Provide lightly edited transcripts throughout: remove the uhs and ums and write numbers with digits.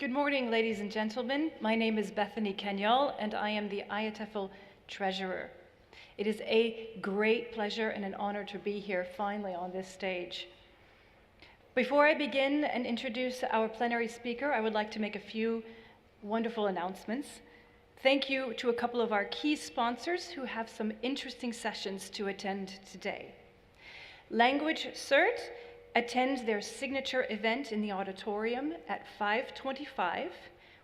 Good morning, ladies and gentlemen. My name is Bethany Kenyal, and I am the IATEFL Treasurer. It is a great pleasure and an honor to be here finally on this stage. Before I begin and introduce our plenary speaker, I would like to make a few wonderful announcements. Thank you to a couple of our key sponsors who have some interesting sessions to attend today. Language Cert attends their signature event in the auditorium at 5:25,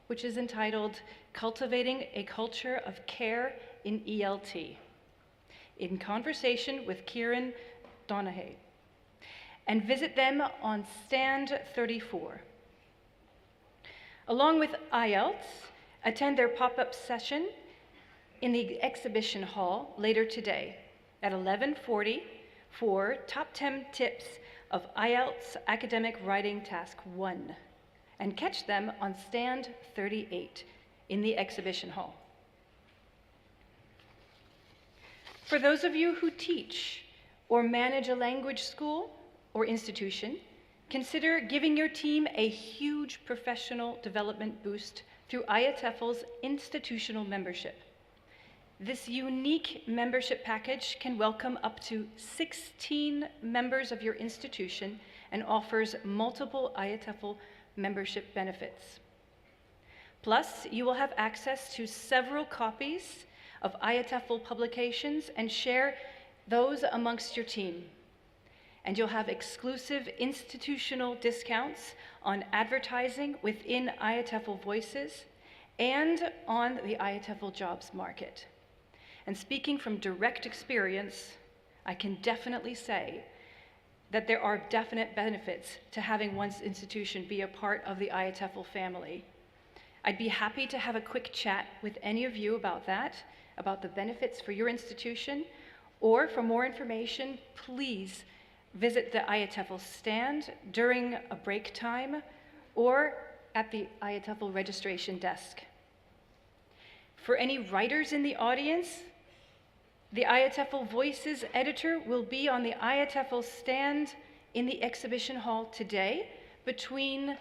which is entitled Cultivating a Culture of Care in ELT, in conversation with Kieran Donahue, and visit them on stand 34. Along with IELTS, attend their pop-up session in the exhibition hall later today at 11:40 for Top 10 Tips of IELTS Academic Writing Task 1, and catch them on stand 38 in the exhibition hall. For those of you who teach or manage a language school or institution, consider giving your team a huge professional development boost through IATEFL's institutional membership. This unique membership package can welcome up to 16 members of your institution and offers multiple IATEFL membership benefits. Plus, you will have access to several copies of IATEFL publications and share those amongst your team. And you'll have exclusive institutional discounts on advertising within IATEFL Voices and on the IATEFL jobs market. And speaking from direct experience, I can definitely say that there are definite benefits to having one's institution be a part of the IATEFL family. I'd be happy to have a quick chat with any of you about that, about the benefits for your institution, or for more information, please visit the IATEFL stand during a break time or at the IATEFL registration desk. For any writers in the audience, the IATEFL Voices editor will be on the IATEFL stand in the exhibition hall today between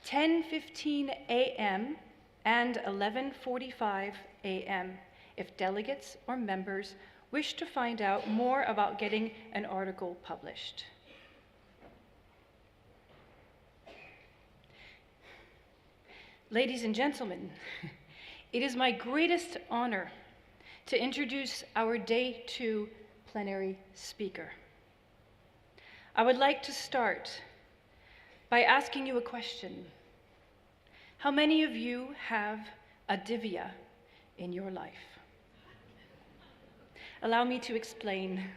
10:15 a.m. and 11:45 a.m. if delegates or members wish to find out more about getting an article published. Ladies and gentlemen, it is my greatest honor to introduce our Day 2 plenary speaker. I would like to start by asking you a question. How many of you have a Divya in your life? Allow me to explain.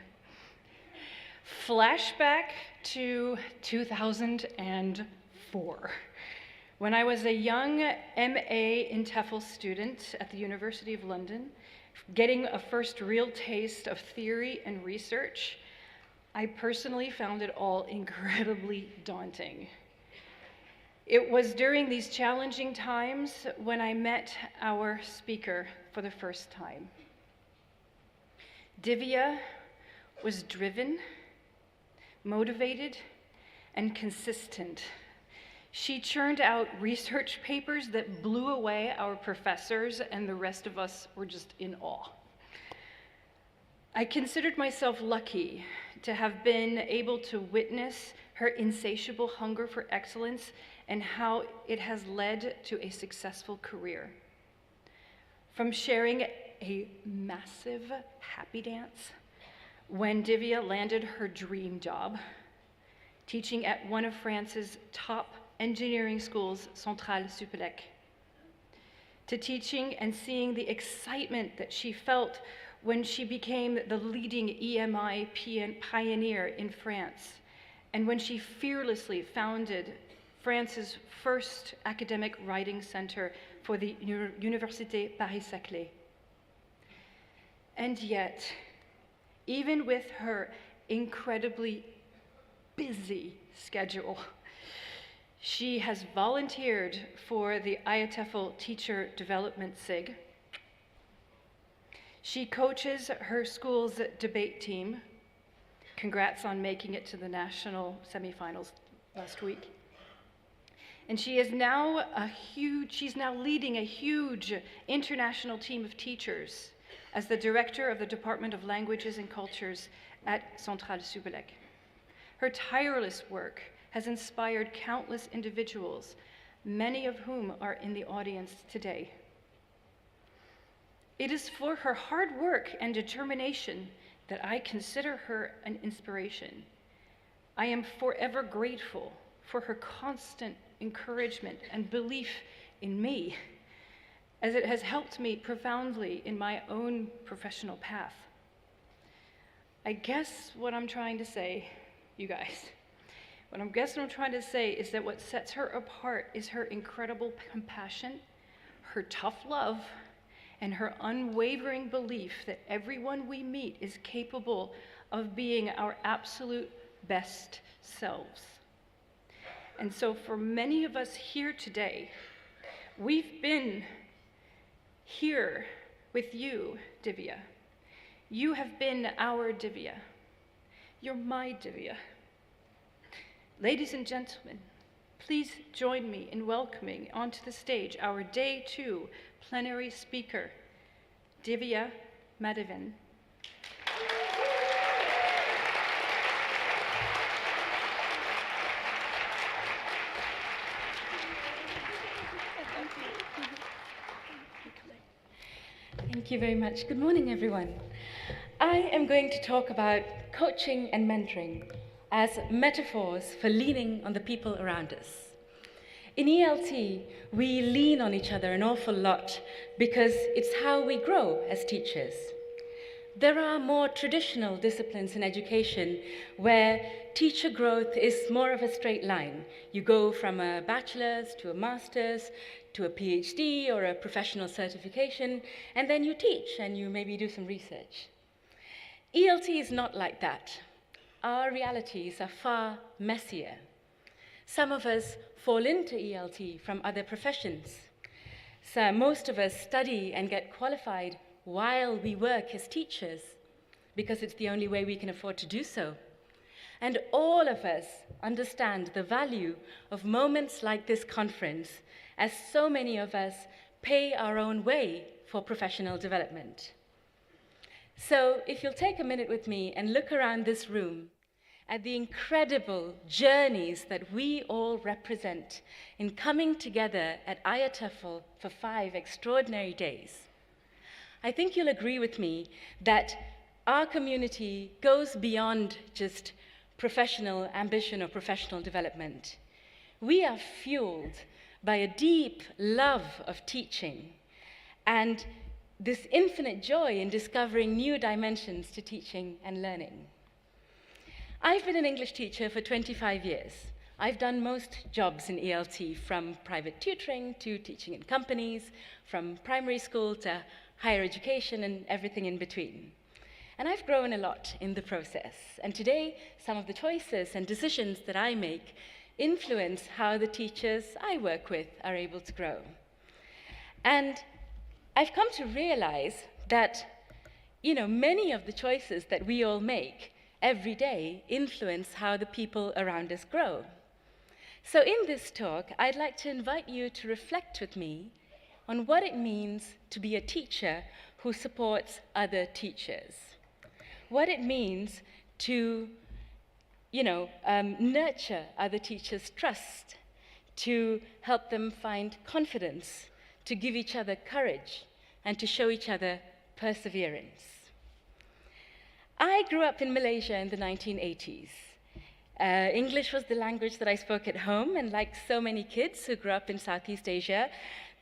Flashback to 2004, when I was a young MA in TEFL student at the University of London, getting a first real taste of theory and research. I personally found it all incredibly daunting. It was during these challenging times when I met our speaker for the first time. Divya was driven, motivated, and consistent. She churned out research papers that blew away our professors, and the rest of us were just in awe. I considered myself lucky to have been able to witness her insatiable hunger for excellence and how it has led to a successful career. From sharing a massive happy dance when Divya landed her dream job, teaching at one of France's top engineering schools, Centrale Supélec, to teaching and seeing the excitement that she felt when she became the leading EMI pioneer in France, and when she fearlessly founded France's first academic writing center for the Université Paris-Saclay. And yet, even with her incredibly busy schedule, she has volunteered for the IATEFL Teacher Development SIG. She coaches her school's debate team. Congrats on making it to the national semifinals last week. And she's now leading a huge international team of teachers as the director of the Department of Languages and Cultures at Centrale Supélec. Her tireless work has inspired countless individuals, many of whom are in the audience today. It is for her hard work and determination that I consider her an inspiration. I am forever grateful for her constant encouragement and belief in me, as it has helped me profoundly in my own professional path. I guess what I'm trying to say, you guys, what I'm trying to say is that what sets her apart is her incredible compassion, her tough love, and her unwavering belief that everyone we meet is capable of being our absolute best selves. And so for many of us here today, we've been here with you, Divya. You have been our Divya. You're my Divya. Ladies and gentlemen, please join me in welcoming onto the stage our Day 2 plenary speaker, DivyaMadhavan. Thank you very much. Good morning, everyone. I am going to talk about coaching and mentoring as metaphors for leaning on the people around us. In ELT, we lean on each other an awful lot because it's how we grow as teachers. There are more traditional disciplines in education where teacher growth is more of a straight line. You go from a bachelor's to a master's to a PhD or a professional certification, and then you teach and you maybe do some research. ELT is not like that. Our realities are far messier. Some of us fall into ELT from other professions. So most of us study and get qualified while we work as teachers because it's the only way we can afford to do so. And all of us understand the value of moments like this conference, as so many of us pay our own way for professional development. So if you'll take a minute with me and look around this room at the incredible journeys that we all represent in coming together at IATEFL for 5 extraordinary days, I think you'll agree with me that our community goes beyond just professional ambition or professional development. We are fueled by a deep love of teaching and this infinite joy in discovering new dimensions to teaching and learning. I've been an English teacher for 25 years. I've done most jobs in ELT, from private tutoring to teaching in companies, from primary school to higher education and everything in between. And I've grown a lot in the process. And today, some of the choices and decisions that I make influence how the teachers I work with are able to grow. And I've come to realize that, many of the choices that we all make every day influence how the people around us grow. So in this talk, I'd like to invite you to reflect with me on what it means to be a teacher who supports other teachers. What it means to, nurture other teachers' trust, to help them find confidence, to give each other courage, and to show each other perseverance. I grew up in Malaysia in the 1980s. English was the language that I spoke at home, and like so many kids who grew up in Southeast Asia,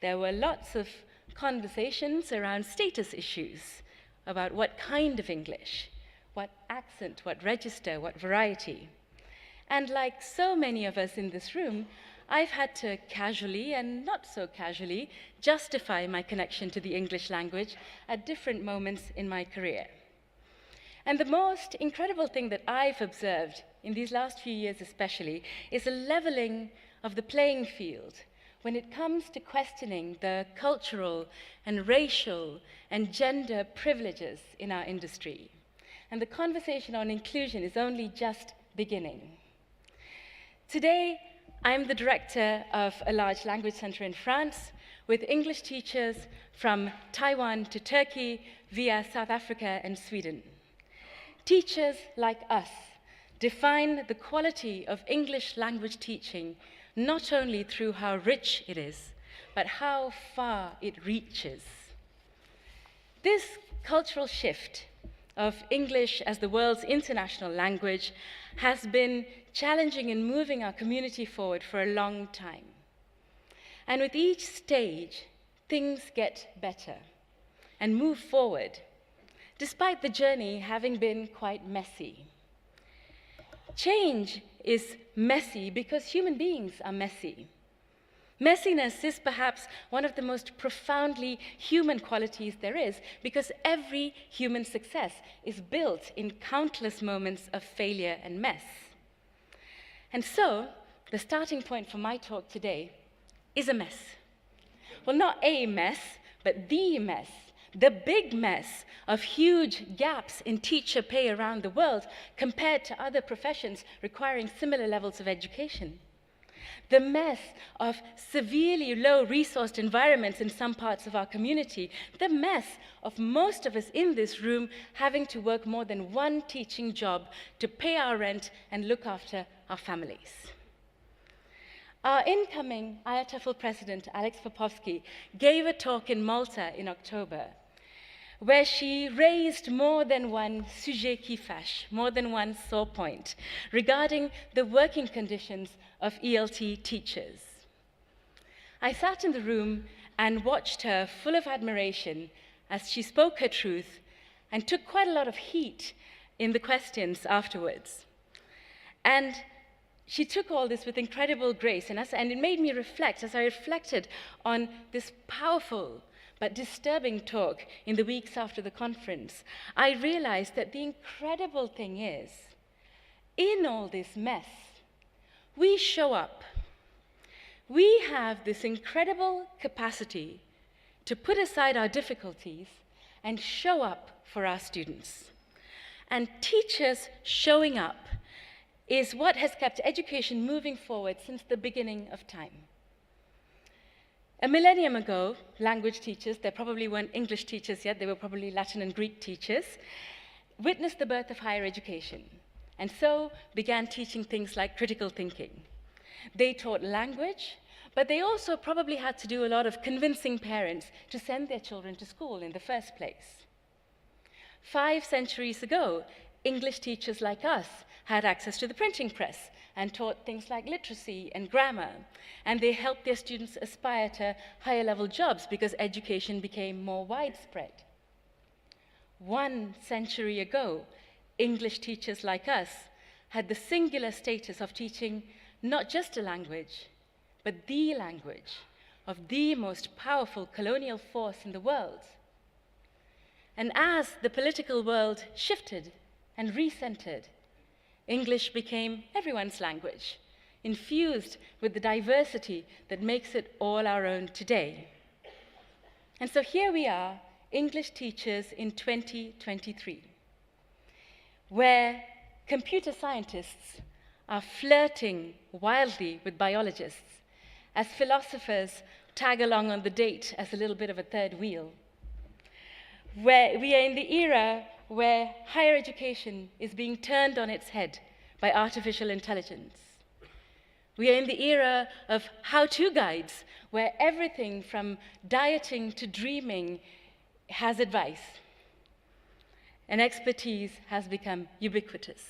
there were lots of conversations around status issues, about what kind of English, what accent, what register, what variety. And like so many of us in this room, I've had to casually and not so casually justify my connection to the English language at different moments in my career. And the most incredible thing that I've observed in these last few years especially is a leveling of the playing field when it comes to questioning the cultural and racial and gender privileges in our industry. And the conversation on inclusion is only just beginning. Today, I'm the director of a large language center in France with English teachers from Taiwan to Turkey via South Africa and Sweden. Teachers like us define the quality of English language teaching not only through how rich it is, but how far it reaches. This cultural shift of English as the world's international language has been challenging and moving our community forward for a long time. And with each stage, things get better and move forward, despite the journey having been quite messy. Change is messy because human beings are messy. Messiness is perhaps one of the most profoundly human qualities there is, because every human success is built in countless moments of failure and mess. And so, the starting point for my talk today is a mess. Well, not a mess, but the mess. The big mess of huge gaps in teacher pay around the world compared to other professions requiring similar levels of education. The mess of severely low-resourced environments in some parts of our community. The mess of most of us in this room having to work more than one teaching job to pay our rent and look after our families. Our incoming IATEFL president, Alex Popovsky, gave a talk in Malta in October, where she raised more than one sujet qui fâche, more than one sore point, regarding the working conditions of ELT teachers. I sat in the room and watched her full of admiration as she spoke her truth and took quite a lot of heat in the questions afterwards. And she took all this with incredible grace, and it made me reflect as I reflected on this powerful but disturbing talk in the weeks after the conference. I realized that the incredible thing is, in all this mess, we show up. We have this incredible capacity to put aside our difficulties and show up for our students. And teachers showing up is what has kept education moving forward since the beginning of time. A millennium ago, language teachers, there probably weren't English teachers yet, they were probably Latin and Greek teachers, witnessed the birth of higher education, and so began teaching things like critical thinking. They taught language, but they also probably had to do a lot of convincing parents to send their children to school in the first place. 5 centuries ago, English teachers like us had access to the printing press and taught things like literacy and grammar, and they helped their students aspire to higher level jobs because education became more widespread. 1 century ago, English teachers like us had the singular status of teaching not just a language, but the language of the most powerful colonial force in the world. And as the political world shifted and recentered, English became everyone's language, infused with the diversity that makes it all our own today. And so here we are, English teachers in 2023, where computer scientists are flirting wildly with biologists, as philosophers tag along on the date as a little bit of a third wheel, where we are in the era where higher education is being turned on its head by artificial intelligence. We are in the era of how-to guides, where everything from dieting to dreaming has advice, and expertise has become ubiquitous.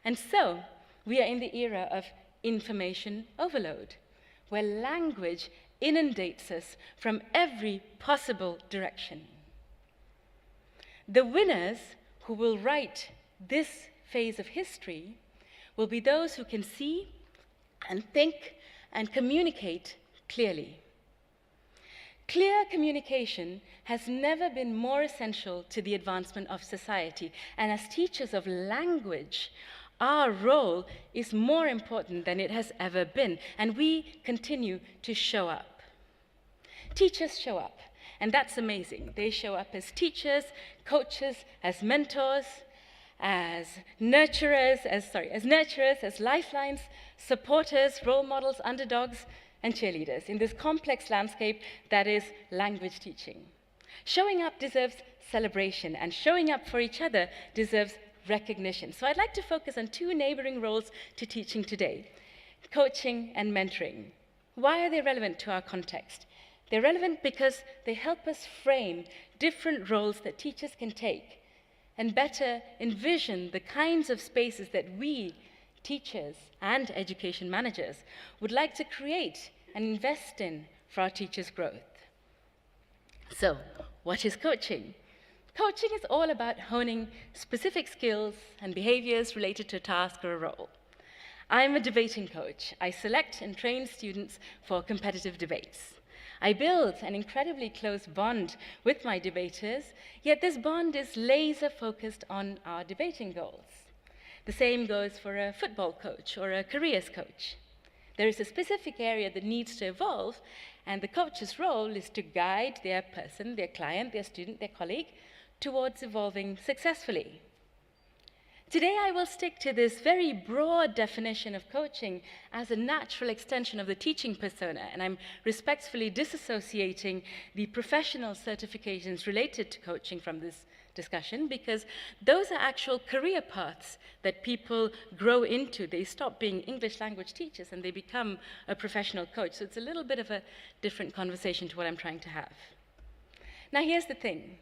And so, we are in the era of information overload, where language inundates us from every possible direction. The winners who will write this phase of history will be those who can see and think and communicate clearly. Clear communication has never been more essential to the advancement of society, and as teachers of language, our role is more important than it has ever been, and we continue to show up. Teachers show up. And that's amazing. They show up as teachers, coaches, as mentors, as nurturers, as lifelines, supporters, role models, underdogs, and cheerleaders in this complex landscape that is language teaching. Showing up deserves celebration, and showing up for each other deserves recognition. So I'd like to focus on two neighboring roles to teaching today: coaching and mentoring. Why are they relevant to our context? They're relevant because they help us frame different roles that teachers can take and better envision the kinds of spaces that we, teachers and education managers, would like to create and invest in for our teachers' growth. So, what is coaching? Coaching is all about honing specific skills and behaviors related to a task or a role. I'm a debating coach. I select and train students for competitive debates. I build an incredibly close bond with my debaters, yet this bond is laser-focused on our debating goals. The same goes for a football coach or a careers coach. There is a specific area that needs to evolve, and the coach's role is to guide their person, their client, their student, their colleague, towards evolving successfully. Today, I will stick to this very broad definition of coaching as a natural extension of the teaching persona, and I'm respectfully disassociating the professional certifications related to coaching from this discussion, because those are actual career paths that people grow into. They stop being English language teachers and they become a professional coach. So it's a little bit of a different conversation to what I'm trying to have. Now, here's the thing.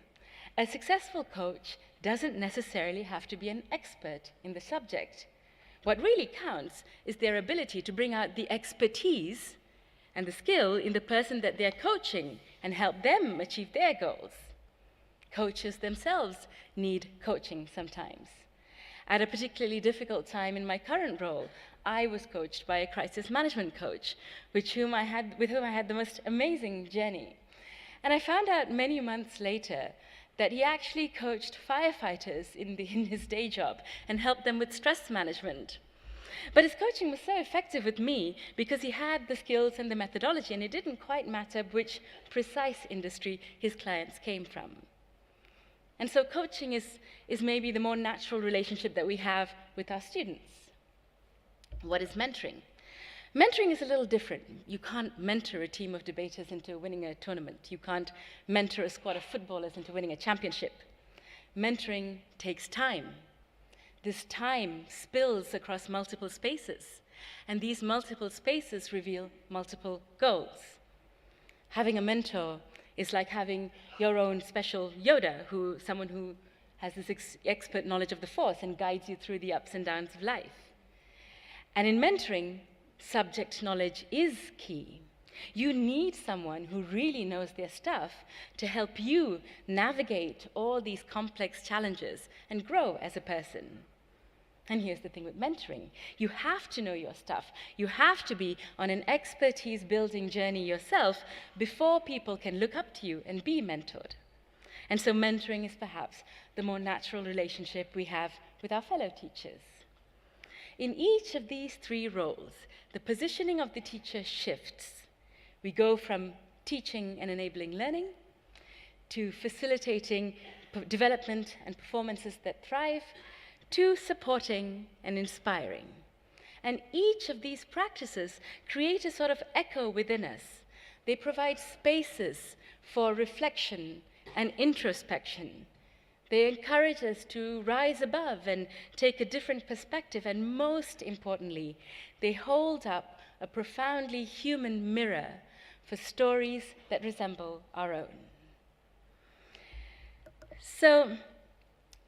A successful coach doesn't necessarily have to be an expert in the subject. What really counts is their ability to bring out the expertise and the skill in the person that they're coaching and help them achieve their goals. Coaches themselves need coaching sometimes. At a particularly difficult time in my current role, I was coached by a crisis management coach with whom I had the most amazing journey. And I found out many months later that he actually coached firefighters in his day job and helped them with stress management. But his coaching was so effective with me because he had the skills and the methodology, and it didn't quite matter which precise industry his clients came from. And so coaching is maybe the more natural relationship that we have with our students. What is mentoring? Mentoring is a little different. You can't mentor a team of debaters into winning a tournament. You can't mentor a squad of footballers into winning a championship. Mentoring takes time. This time spills across multiple spaces, and these multiple spaces reveal multiple goals. Having a mentor is like having your own special Yoda, someone who has this expert knowledge of the Force and guides you through the ups and downs of life. And in mentoring, subject knowledge is key. You need someone who really knows their stuff to help you navigate all these complex challenges and grow as a person. And here's the thing with mentoring. You have to know your stuff. You have to be on an expertise building journey yourself before people can look up to you and be mentored. And so mentoring is perhaps the more natural relationship we have with our fellow teachers. In each of these three roles, the positioning of the teacher shifts. We go from teaching and enabling learning to facilitating development and performances that thrive to supporting and inspiring. And each of these practices create a sort of echo within us. They provide spaces for reflection and introspection. They encourage us to rise above and take a different perspective, and most importantly, they hold up a profoundly human mirror for stories that resemble our own. So,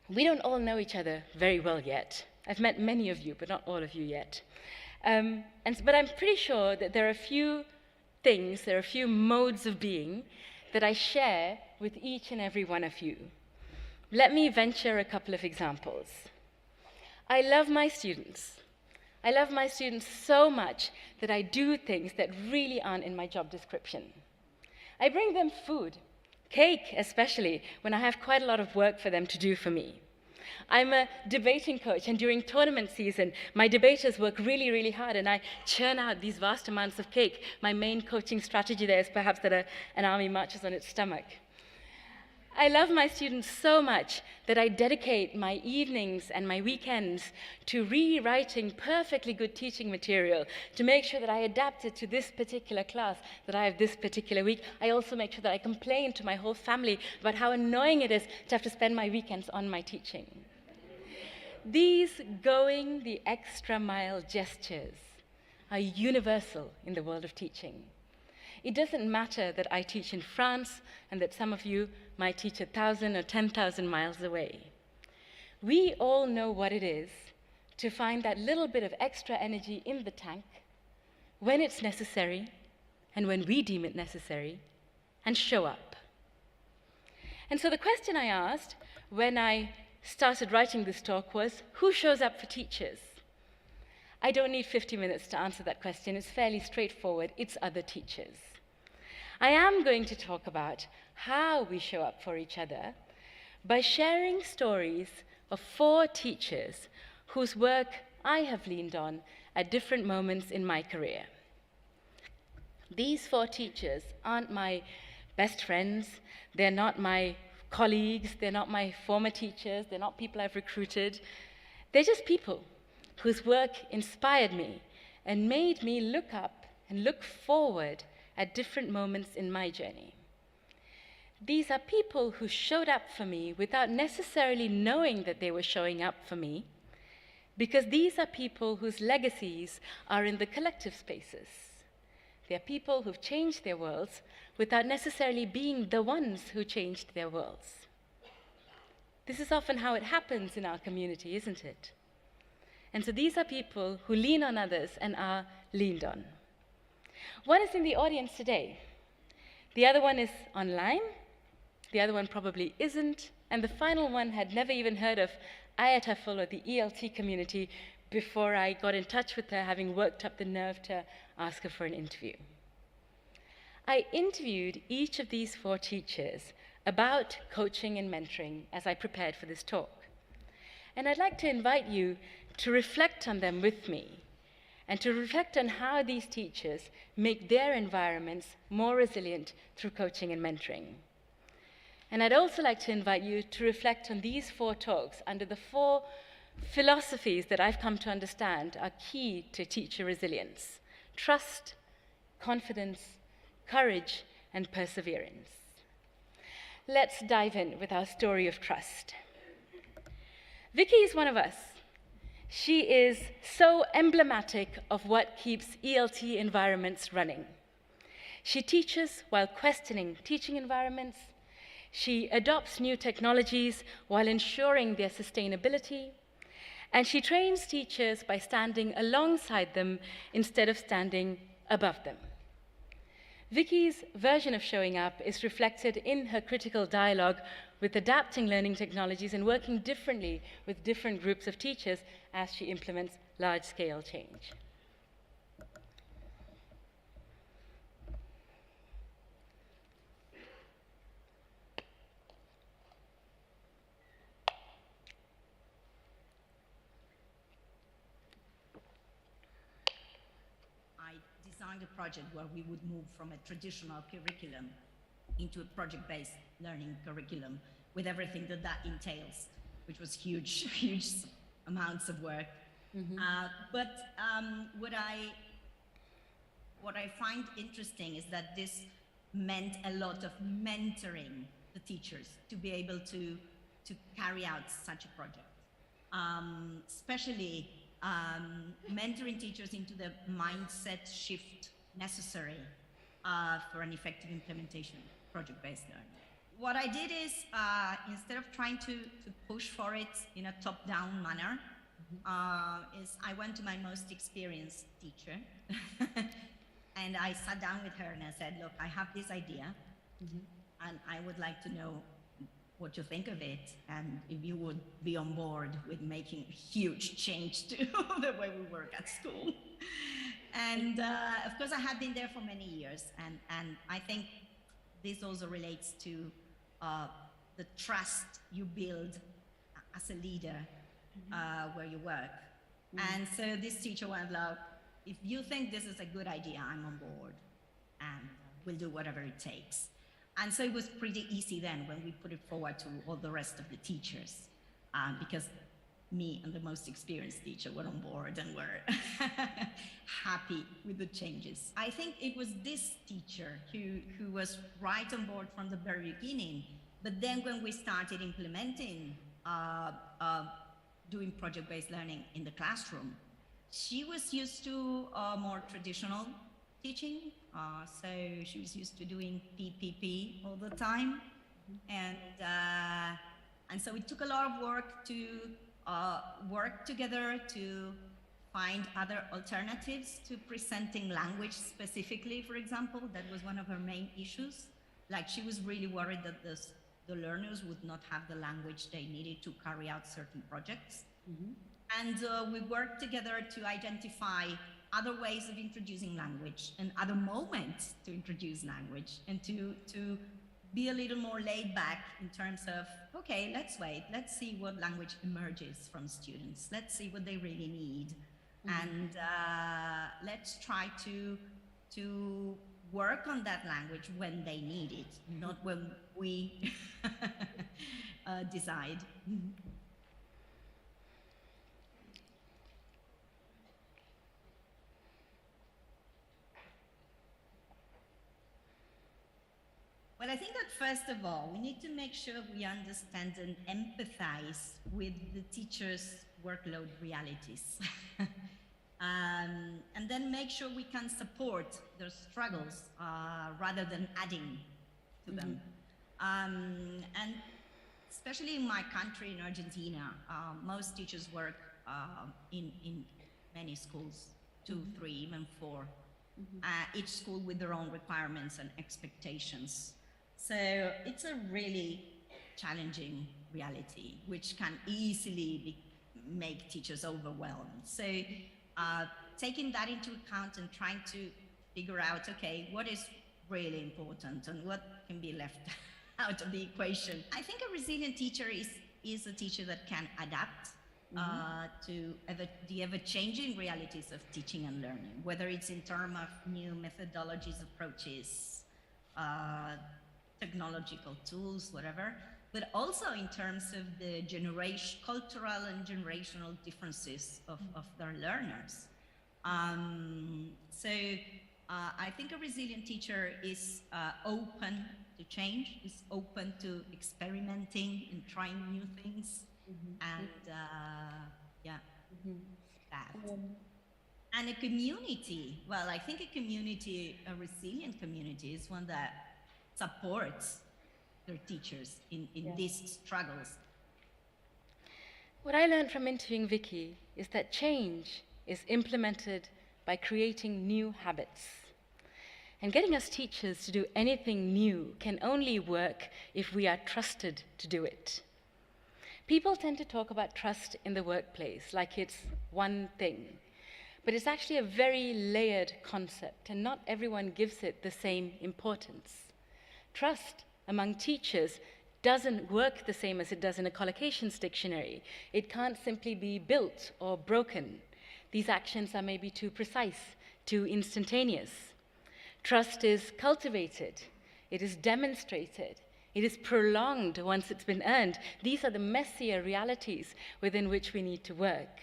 we don't all know each other very well yet. I've met many of you, but not all of you yet. But I'm pretty sure that there are a few things, there are a few modes of being that I share with each and every one of you. Let me venture a couple of examples. I love my students. I love my students so much that I do things that really aren't in my job description. I bring them food, cake especially, when I have quite a lot of work for them to do for me. I'm a debating coach, and during tournament season, my debaters work really, really hard, and I churn out these vast amounts of cake. My main coaching strategy there is perhaps that an army marches on its stomach. I love my students so much that I dedicate my evenings and my weekends to rewriting perfectly good teaching material to make sure that I adapt it to this particular class that I have this particular week. I also make sure that I complain to my whole family about how annoying it is to have to spend my weekends on my teaching. These going the extra mile gestures are universal in the world of teaching. It doesn't matter that I teach in France and that some of you might teach 1,000 or 10,000 miles away. We all know what it is to find that little bit of extra energy in the tank when it's necessary and when we deem it necessary, and show up. And so the question I asked when I started writing this talk was, who shows up for teachers? I don't need 50 minutes to answer that question. It's fairly straightforward. It's other teachers. I am going to talk about how we show up for each other by sharing stories of 4 teachers whose work I have leaned on at different moments in my career. These 4 teachers aren't my best friends. They're not my colleagues. They're not my former teachers. They're not people I've recruited. They're just people whose work inspired me and made me look up and look forward at different moments in my journey. These are people who showed up for me without necessarily knowing that they were showing up for me, because these are people whose legacies are in the collective spaces. They are people who've changed their worlds without necessarily being the ones who changed their worlds. This is often how it happens in our community, isn't it? And so these are people who lean on others and are leaned on. One is in the audience today. The other one is online. The other one probably isn't. And the final one had never even heard of IATEFL or the ELT community before I got in touch with her, having worked up the nerve to ask her for an interview. I interviewed each of these 4 teachers about coaching and mentoring as I prepared for this talk. And I'd like to invite you to reflect on them with me, and to reflect on how these teachers make their environments more resilient through coaching and mentoring. And I'd also like to invite you to reflect on these 4 talks under the 4 philosophies that I've come to understand are key to teacher resilience: trust, confidence, courage, and perseverance. Let's dive in with our story of trust. Vicky is one of us. She is so emblematic of what keeps ELT environments running. She teaches while questioning teaching environments. She adopts new technologies while ensuring their sustainability. And she trains teachers by standing alongside them instead of standing above them. Vicky's version of showing up is reflected in her critical dialogue with adapting learning technologies and working differently with different groups of teachers as she implements large-scale change. I designed a project where we would move from a traditional curriculum into a project-based learning curriculum with everything that that entails, which was huge, huge amounts of work. But what I find interesting is that this meant a lot of mentoring the teachers to be able to carry out such a project. Especially mentoring teachers into the mindset shift necessary for an effective implementation of project-based learning. What I did is, instead of trying to push for it in a top-down manner, is I went to my most experienced teacher and I sat down with her and I said, look, I have this idea and I would like to know what you think of it and if you would be on board with making a huge change to the way we work at school. And of course I had been there for many years, and I think this also relates to the trust you build as a leader where you work. And so this teacher went like, if you think this is a good idea, I'm on board and we'll do whatever it takes. And so it was pretty easy then when we put it forward to all the rest of the teachers, because me and the most experienced teacher were on board and were happy with the changes. I think it was this teacher who was right on board from the very beginning, but then when we started implementing doing project-based learning in the classroom, she was used to more traditional teaching, so she was used to doing PPP all the time, and so it took a lot of work to work together to find other alternatives to presenting language specifically, for example. That was one of her main issues. Like, she was really worried that the learners would not have the language they needed to carry out certain projects. And we worked together to identify other ways of introducing language and other moments to introduce language, and to be a little more laid back in terms of, okay, let's wait, let's see what language emerges from students, let's see what they really need, and let's try to work on that language when they need it, not when we decide. Well, I think that first of all, we need to make sure we understand and empathize with the teachers' workload realities. And then make sure we can support their struggles rather than adding to them. And especially in my country, in Argentina, most teachers work in many schools, 2, 3, even 4. Each school with their own requirements and expectations. So it's a really challenging reality, which can easily make teachers overwhelmed. So taking that into account and trying to figure out, okay, what is really important and what can be left out of the equation. I think a resilient teacher is a teacher that can adapt to the ever-changing realities of teaching and learning, whether it's in terms of new methodologies, approaches, technological tools, whatever, but also in terms of the cultural and generational differences of their learners. So I think a resilient teacher is open to change, is open to experimenting and trying new things, and that. And a community, well, I think a resilient community is one that supports their teachers in these struggles. What I learned from interviewing Vicky is that change is implemented by creating new habits. And getting us teachers to do anything new can only work if we are trusted to do it. People tend to talk about trust in the workplace like it's one thing, but it's actually a very layered concept, and not everyone gives it the same importance. Trust among teachers doesn't work the same as it does in a collocations dictionary. It can't simply be built or broken. These actions are maybe too precise, too instantaneous. Trust is cultivated, it is demonstrated, it is prolonged once it's been earned. These are the messier realities within which we need to work.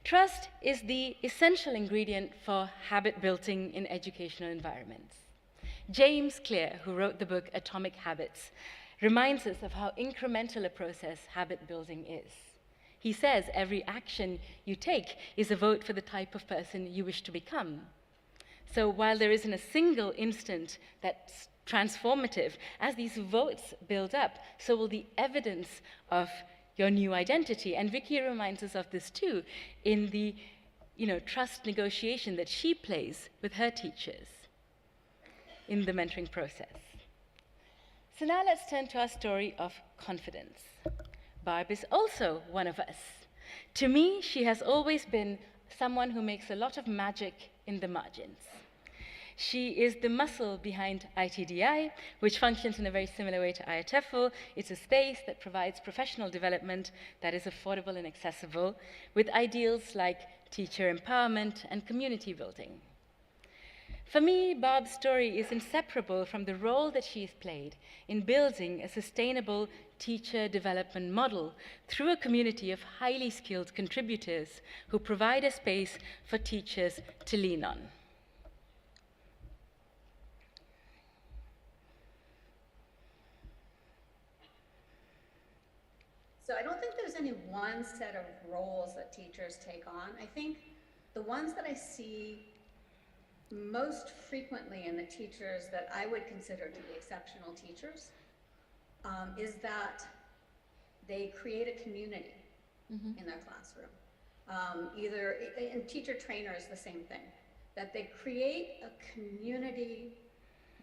Trust is the essential ingredient for habit building in educational environments. James Clear, who wrote the book Atomic Habits, reminds us of how incremental a process habit building is. He says every action you take is a vote for the type of person you wish to become. So while there isn't a single instant that's transformative, as these votes build up, so will the evidence of your new identity. And Vicky reminds us of this too in the trust negotiation that she plays with her teachers in the mentoring process. So now let's turn to our story of confidence. Barb is also one of us. To me, she has always been someone who makes a lot of magic in the margins. She is the muscle behind ITDI, which functions in a very similar way to IATEFL. It's a space that provides professional development that is affordable and accessible, with ideals like teacher empowerment and community building. For me, Bob's story is inseparable from the role that she's played in building a sustainable teacher development model through a community of highly skilled contributors who provide a space for teachers to lean on. So I don't think there's any one set of roles that teachers take on. I think the ones that I see most frequently in the teachers that I would consider to be exceptional teachers is that they create a community in their classroom. And teacher trainer is the same thing, that they create a community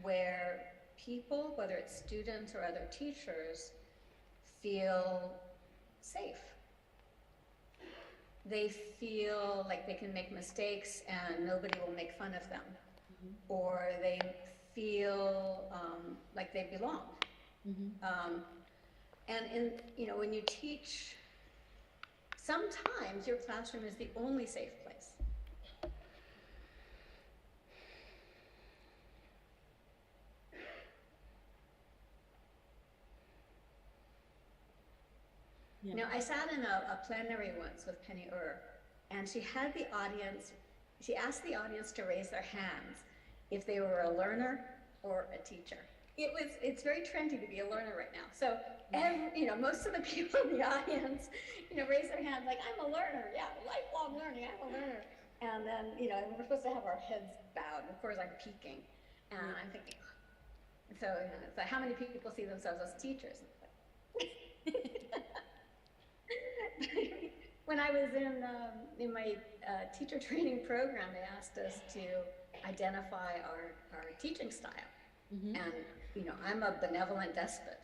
where people, whether it's students or other teachers, feel safe. They feel like they can make mistakes and nobody will make fun of them. Or they feel like they belong. And when you teach, sometimes your classroom is the only safe place. Yeah. I sat in a plenary once with Penny and she asked the audience to raise their hands if they were a learner or a teacher. It's very trendy to be a learner right now. So, most of the people in the audience, raise their hands like, I'm a learner, yeah, lifelong learning, I'm a learner. And then, we're supposed to have our heads bowed. Of course, I'm peeking. And I'm thinking, so, it's like, how many people see themselves as teachers? When I was in my teacher training program, they asked us to identify our teaching style. And, I'm a benevolent despot.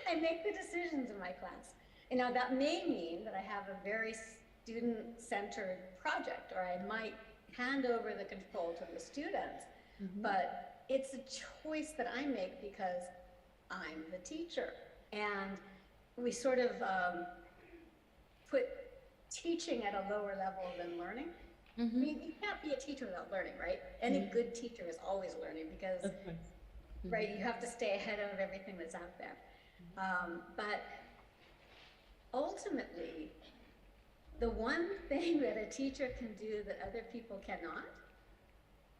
I make the decisions in my class. That may mean that I have a very student-centered project, or I might hand over the control to the students, but it's a choice that I make because I'm the teacher. And we sort of put teaching at a lower level than learning. I mean, you can't be a teacher without learning, right? Any good teacher is always learning because, right, you have to stay ahead of everything that's out there. But ultimately, the one thing that a teacher can do that other people cannot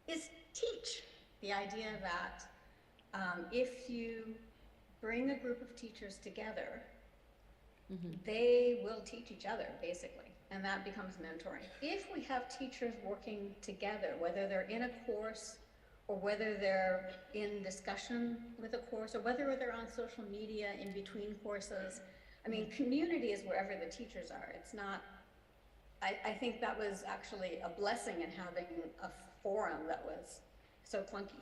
is teach. The idea that if you bring a group of teachers together, they will teach each other, basically, and that becomes mentoring. If we have teachers working together, whether they're in a course or whether they're in discussion with a course or whether they're on social media in between courses, I mean, community is wherever the teachers are. It's not, I think that was actually a blessing in having a forum that was so clunky.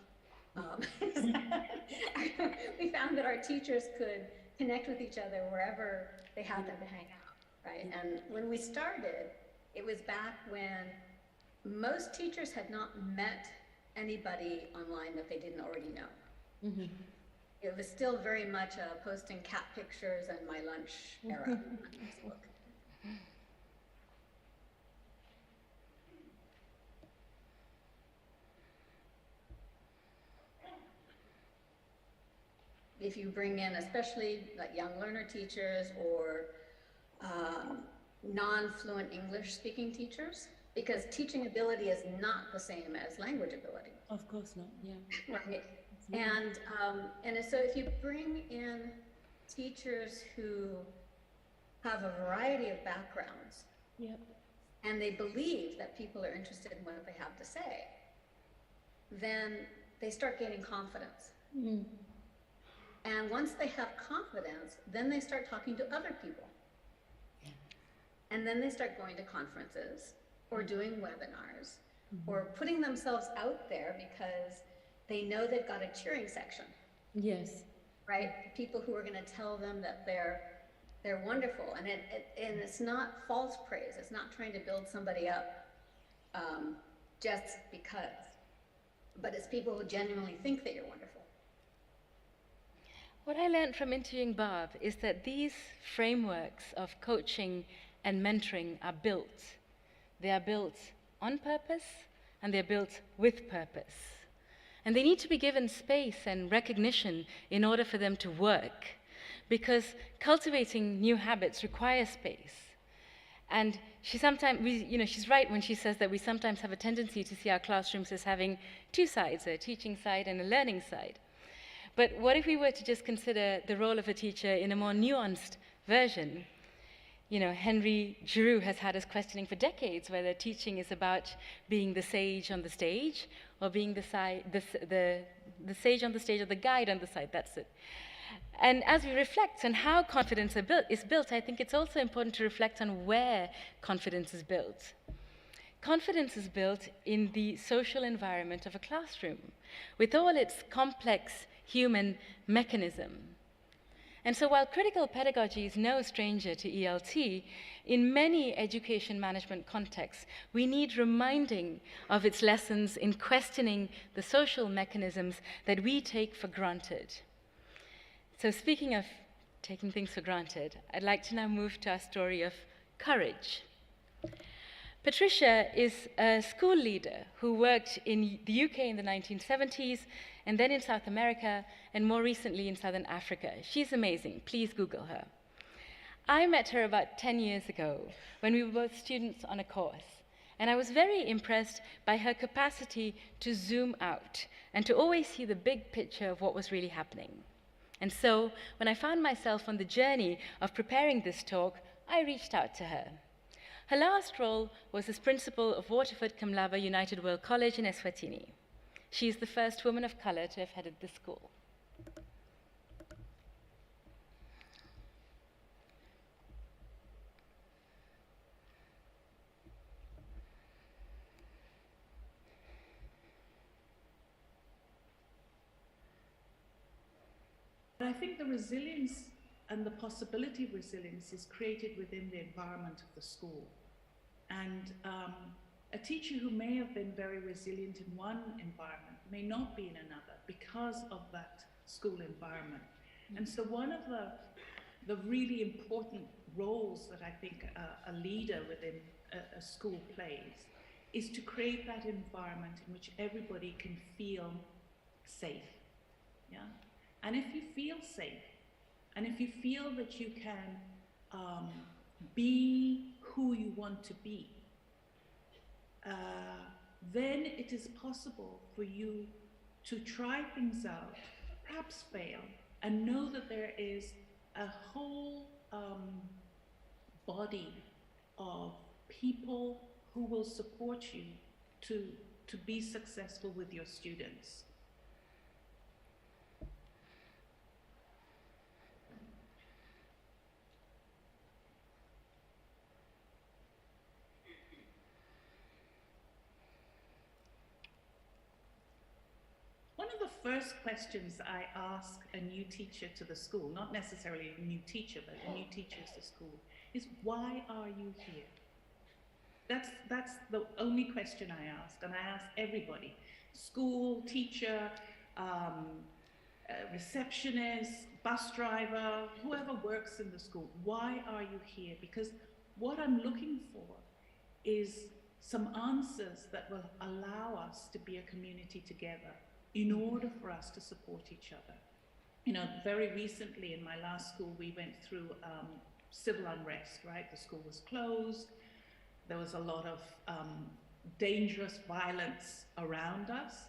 We found that our teachers could connect with each other wherever they happened to hang out, right? And when we started, it was back when most teachers had not met anybody online that they didn't already know. It was still very much a posting cat pictures and my lunch era on Facebook. If you bring in, especially like young learner teachers or non-fluent English speaking teachers, because teaching ability is not the same as language ability. Of course not, yeah. Right. And so if you bring in teachers who have a variety of backgrounds, and they believe that people are interested in what they have to say, then they start gaining confidence. And once they have confidence, then they start talking to other people. And then they start going to conferences or doing webinars or putting themselves out there because they know they've got a cheering section. Yes. Right? People who are going to tell them that they're wonderful. And it's not false praise. It's not trying to build somebody up just because. But it's people who genuinely think that you're wonderful. What I learned from interviewing Bob is that these frameworks of coaching and mentoring are built. They are built on purpose and they're built with purpose. And they need to be given space and recognition in order for them to work, because cultivating new habits requires space. And she's right when she says that we sometimes have a tendency to see our classrooms as having two sides, a teaching side and a learning side. But what if we were to just consider the role of a teacher in a more nuanced version? Henry Giroux has had us questioning for decades whether teaching is about being the sage on the stage or being the sage on the stage or the guide on the side, that's it. And as we reflect on how confidence is built, I think it's also important to reflect on where confidence is built. Confidence is built in the social environment of a classroom, with all its complex human mechanism. And so while critical pedagogy is no stranger to ELT, in many education management contexts, we need reminding of its lessons in questioning the social mechanisms that we take for granted. So speaking of taking things for granted, I'd like to now move to our story of courage. Patricia is a school leader who worked in the UK in the 1970s, and then in South America, and more recently in Southern Africa. She's amazing. Please Google her. I met her about 10 years ago when we were both students on a course, and I was very impressed by her capacity to zoom out and to always see the big picture of what was really happening. And so, when I found myself on the journey of preparing this talk, I reached out to her. Her last role was as principal of Waterford Kamlaba United World College in Eswatini. She is the first woman of color to have headed the school. I think the resilience and the possibility of resilience is created within the environment of the school. And a teacher who may have been very resilient in one environment may not be in another because of that school environment. And so one of the really important roles that I think a leader within a school plays is to create that environment in which everybody can feel safe. Yeah? And if you feel safe, and if you feel that you can be who you want to be, then it is possible for you to try things out, perhaps fail, and know that there is a whole body of people who will support you to be successful with your students. One of the first questions I ask a new teacher to the school, not necessarily a new teacher, but a new teacher to school, is why are you here? That's the only question I ask, and I ask everybody, school, teacher, receptionist, bus driver, whoever works in the school, why are you here? Because what I'm looking for is some answers that will allow us to be a community together in order for us to support each other. You know, very recently in my last school, we went through civil unrest, right? The school was closed. There was a lot of dangerous violence around us.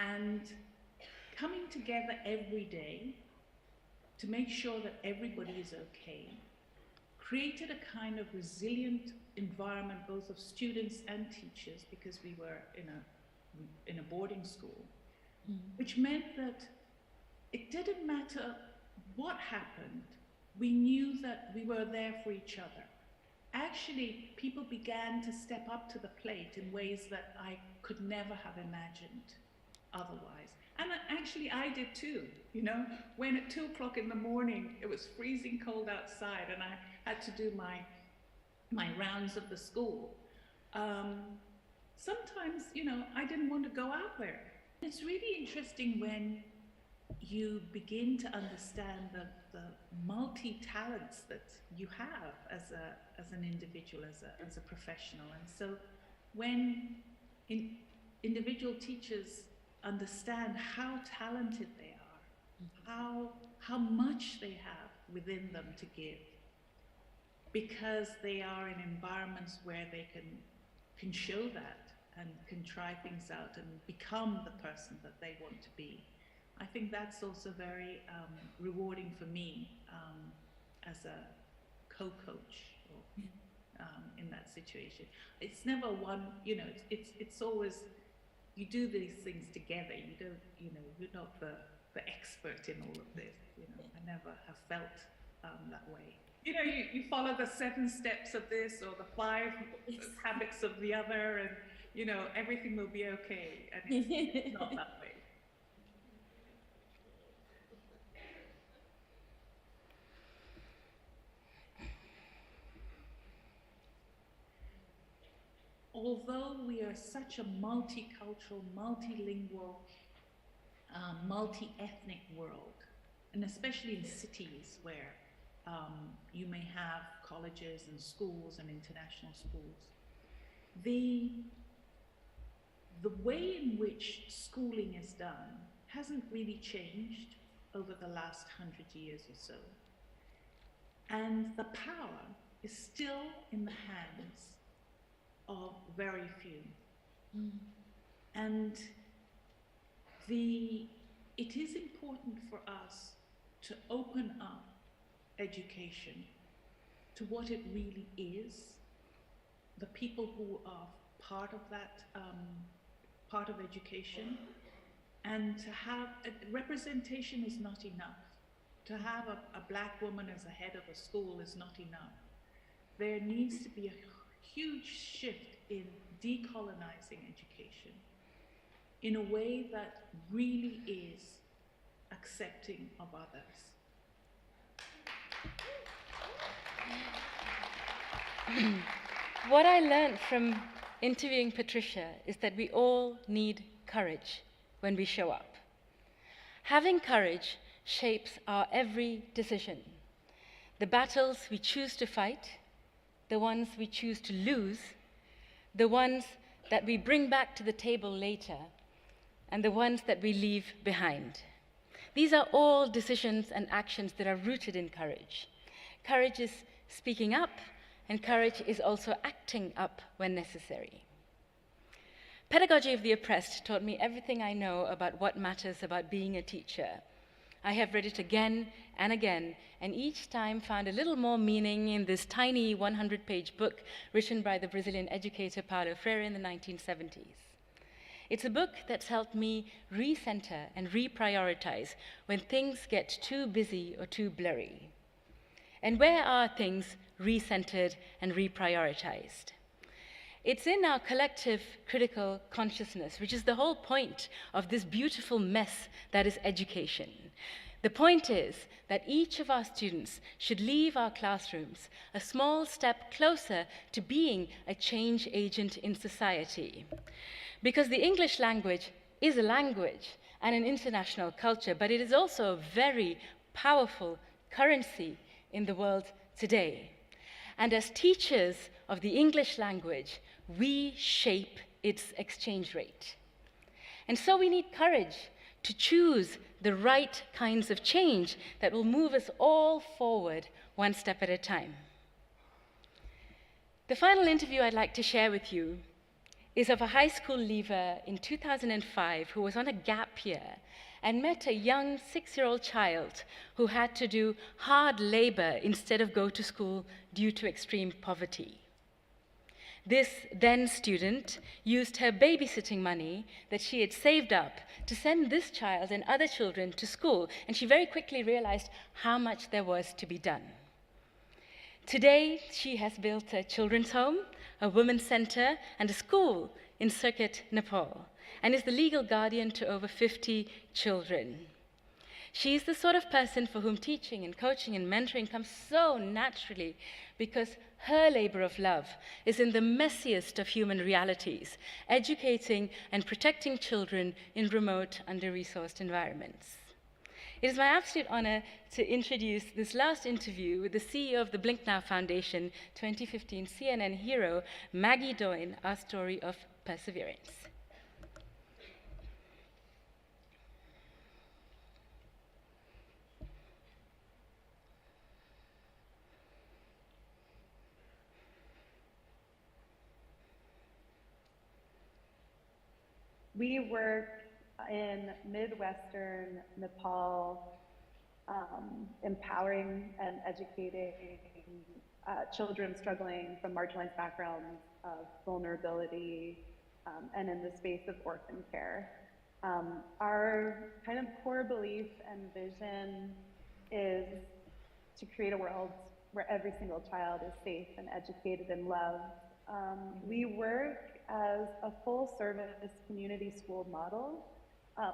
And coming together every day to make sure that everybody is okay created a kind of resilient environment, both of students and teachers, because we were in a boarding school. Which meant that it didn't matter what happened, we knew that we were there for each other. Actually, people began to step up to the plate in ways that I could never have imagined otherwise. And actually, I did too, you know, when at 2 o'clock in the morning, it was freezing cold outside and I had to do my rounds of the school. Sometimes, you know, I didn't want to go out there. It's really interesting when you begin to understand the multi-talents that you have as an individual, as a professional. And so when individual teachers understand how talented they are, how much they have within them to give, because they are in environments where they can show that and can try things out and become the person that they want to be. I think that's also very rewarding for me as a co-coach in that situation. It's never one, you know, it's always, you do these things together. You don't, you know, you're not the expert in all of this. You know, I never have felt that way. You know, you follow the 7 steps of this or the 5 habits of the other, and you know, everything will be okay. And it's not that way. Although we are such a multicultural, multilingual, multi-ethnic world, and especially in cities where you may have colleges and schools and international schools, the way in which schooling is done hasn't really changed over the last 100 years or so. And the power is still in the hands of very few. And it is important for us to open up education to what it really is, the people who are part of that, part of education, and to have, representation is not enough. To have a black woman as a head of a school is not enough. There needs to be a huge shift in decolonizing education in a way that really is accepting of others. What I learned from interviewing Patricia is that we all need courage when we show up. Having courage shapes our every decision. The battles we choose to fight, the ones we choose to lose, the ones that we bring back to the table later, and the ones that we leave behind. These are all decisions and actions that are rooted in courage. Courage is speaking up, and courage is also acting up when necessary. Pedagogy of the Oppressed taught me everything I know about what matters about being a teacher. I have read it again and again, and each time found a little more meaning in this tiny 100-page book written by the Brazilian educator Paulo Freire in the 1970s. It's a book that's helped me recenter and reprioritize when things get too busy or too blurry. And where are things recentered and reprioritized? It's in our collective critical consciousness, which is the whole point of this beautiful mess that is education. The point is that each of our students should leave our classrooms a small step closer to being a change agent in society. Because the English language is a language and an international culture, but it is also a very powerful currency in the world today. And as teachers of the English language, we shape its exchange rate. And so we need courage to choose the right kinds of change that will move us all forward one step at a time. The final interview I'd like to share with you is of a high school leaver in 2005 who was on a gap year and met a young 6-year-old child who had to do hard labor instead of go to school due to extreme poverty. This then student used her babysitting money that she had saved up to send this child and other children to school, and she very quickly realized how much there was to be done. Today, she has built a children's home, a women's center, and a school in Circuit, Nepal, and is the legal guardian to over 50 children. She's the sort of person for whom teaching and coaching and mentoring comes so naturally because her labor of love is in the messiest of human realities, educating and protecting children in remote, under-resourced environments. It is my absolute honor to introduce this last interview with the CEO of the Blink Now Foundation 2015 CNN hero, Maggie Doyne, our story of perseverance. we work in Midwestern Nepal, empowering and educating children struggling from marginalized backgrounds of vulnerability, and in the space of orphan care. Our kind of core belief and vision is to create a world where every single child is safe and educated and loved. We work as a full-service community school model.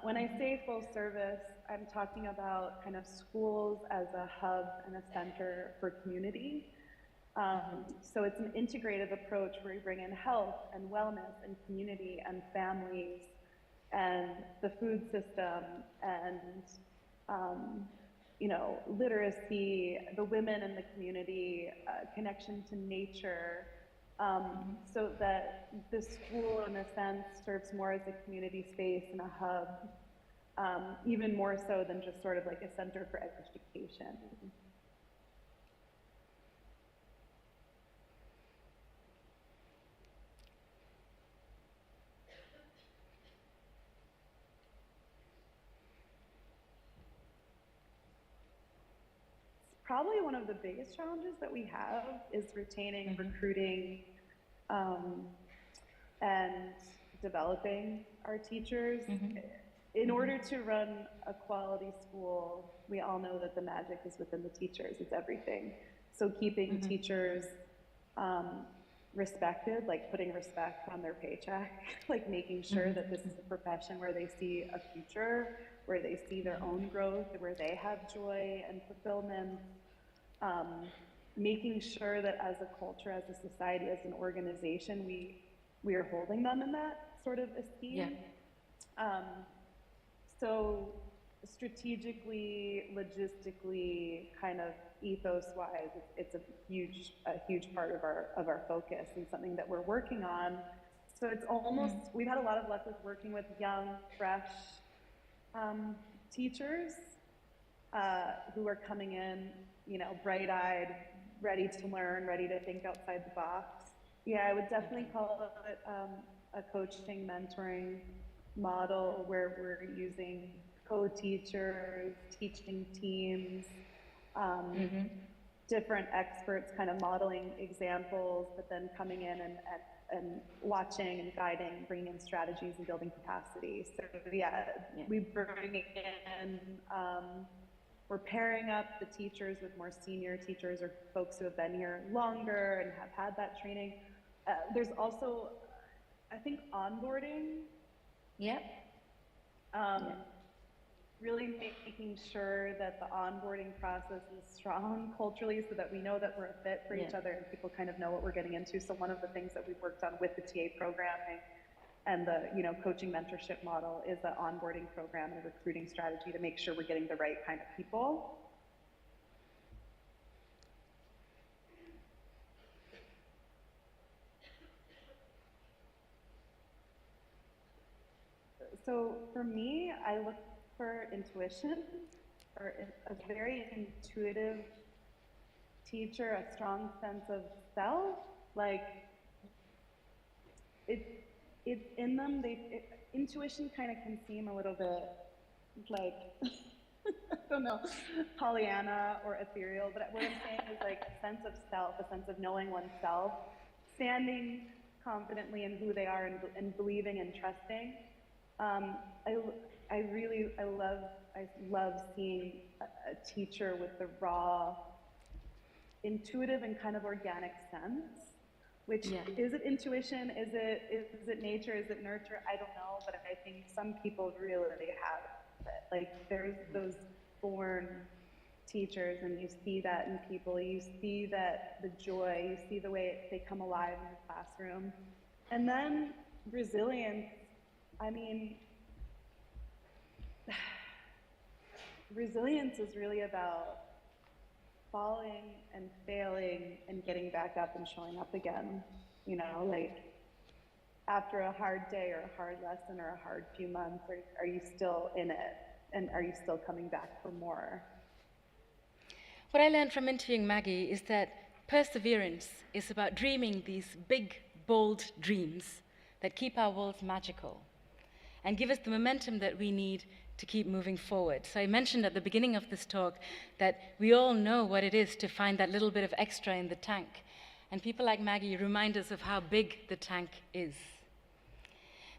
When I say full service, I'm talking about kind of schools as a hub and a center for community. So it's an integrative approach where we bring in health and wellness and community and families and the food system and literacy, the women in the community, connection to nature, so that the school, in a sense, serves more as a community space and a hub, even more so than just sort of like a center for education. Probably one of the biggest challenges that we have is retaining, recruiting, and developing our teachers. In order to run a quality school, we all know that the magic is within the teachers, it's everything. So keeping teachers respected, like putting respect on their paycheck, like making sure that this is a profession where they see a future, where they see their own growth, where they have joy and fulfillment. Making sure that as a culture, as a society, as an organization, we are holding them in that sort of esteem. So strategically, logistically, kind of ethos-wise, it's a huge part of our focus and something that we're working on. So it's almost, we've had a lot of luck with working with young, fresh teachers who are coming in, bright-eyed, ready to learn, ready to think outside the box. Yeah, I would definitely call it a coaching, mentoring model where we're using co-teachers, teaching teams, different experts kind of modeling examples, but then coming in and watching and guiding, bringing in strategies and building capacity. So we bring in, we're pairing up the teachers with more senior teachers or folks who have been here longer and have had that training. There's also, I think, onboarding. Really making sure that the onboarding process is strong culturally so that we know that we're a fit for each other and people kind of know what we're getting into. So one of the things that we've worked on with the TA programming and the coaching mentorship model is the onboarding program and recruiting strategy to make sure we're getting the right kind of people. So for me, I look for intuition, or a very intuitive teacher, a strong sense of self. Like it's in them. Intuition kind of can seem a little bit like I don't know, Pollyanna or ethereal. But what I'm saying is like a sense of self, a sense of knowing oneself, standing confidently in who they are and believing and trusting. I love seeing a teacher with the raw, intuitive and kind of organic sense, which is it intuition? Is it nature? Is it nurture? I don't know, but I think some people really have it. Like there's those born teachers and you see that in people, you see that the joy, you see the way they come alive in the classroom. And then resilience, I mean, resilience is really about falling and failing and getting back up and showing up again. Like after a hard day or a hard lesson or a hard few months, are you still in it? And are you still coming back for more? What I learned from interviewing Maggie is that perseverance is about dreaming these big, bold dreams that keep our worlds magical. and give us the momentum that we need to keep moving forward. So I mentioned at the beginning of this talk that we all know what it is to find that little bit of extra in the tank. And people like Maggie remind us of how big the tank is.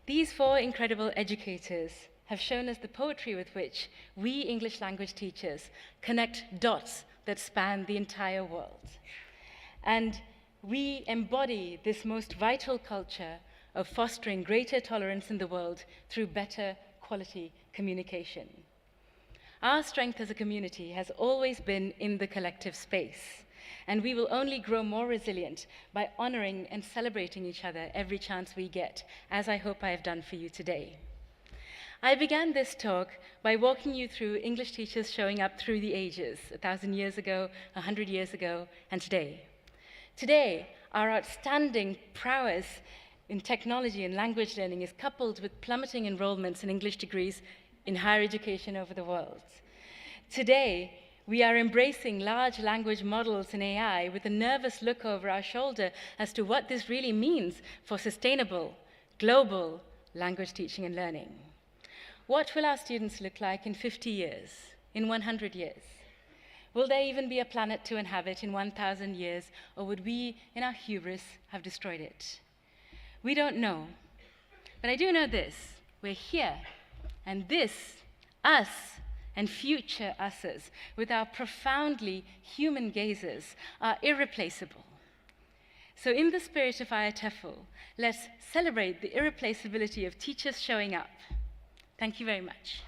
These 4 incredible educators have shown us the poetry with which we English language teachers connect dots that span the entire world. And we embody this most vital culture of fostering greater tolerance in the world through better quality communication. Our strength as a community has always been in the collective space, and we will only grow more resilient by honoring and celebrating each other every chance we get, as I hope I have done for you today. I began this talk by walking you through English teachers showing up through the ages, 1,000 years ago, 100 years ago, and today. Today, our outstanding prowess in technology and language learning is coupled with plummeting enrollments in English degrees in higher education over the world. Today, we are embracing large language models and AI with a nervous look over our shoulder as to what this really means for sustainable, global language teaching and learning. What will our students look like in 50 years, in 100 years? Will there even be a planet to inhabit in 1,000 years, or would we, in our hubris, have destroyed it? We don't know. But I do know this: we're here, and this, us, and future us's, with our profoundly human gazes, are irreplaceable. So in the spirit of IATEFL, let's celebrate the irreplaceability of teachers showing up. Thank you very much.